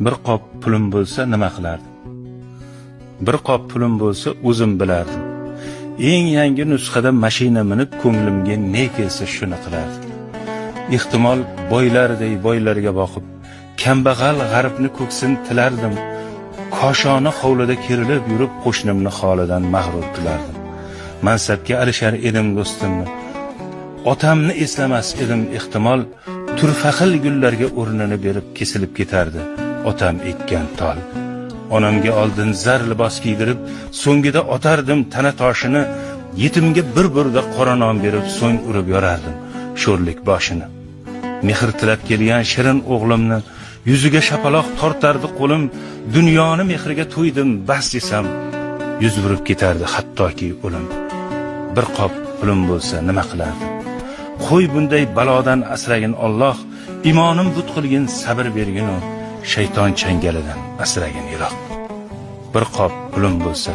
Bir qop pulim bo'lsa nima qilardim? Bir qop pulim bo'lsa o'zim bilardim. Eng yangi nusxada mashina minib ko'nglimga ne kelsa shuni qilardim. Ehtimol boylarday boylarga boqib, kambag'al g'arbni ko'ksin tilardim. Koshona hovlida kerilib yurib qo'shnimni holidan mag'rur qilardim. Mansabga alishar edim do'stimni. Otamni eslamas edim ehtimol, turfaqil gullarga o'rnini berib kesilib ketardi otam ekkan tol. Onamga oldin zar libos kiydirib, so'ngida otardim tana toshini, yetimga bir burda qora non berib so'ng urib yorardim sho'rlik boshini. Mehr tilab kelgan shirin o'g'limni yuziga shapaloq tortardi qo'lim, dunyoni mehriga to'ydim bas desam, yuz burib ketardi hattoki o'lim. Bir qop pulim bo'lsa nima qilardim? Qo'y bunday balodan asragin Alloh, imonim but qilgin sabr bergin u, shayton changalidan asragin yiroq. Bir qop pulim bo'lsa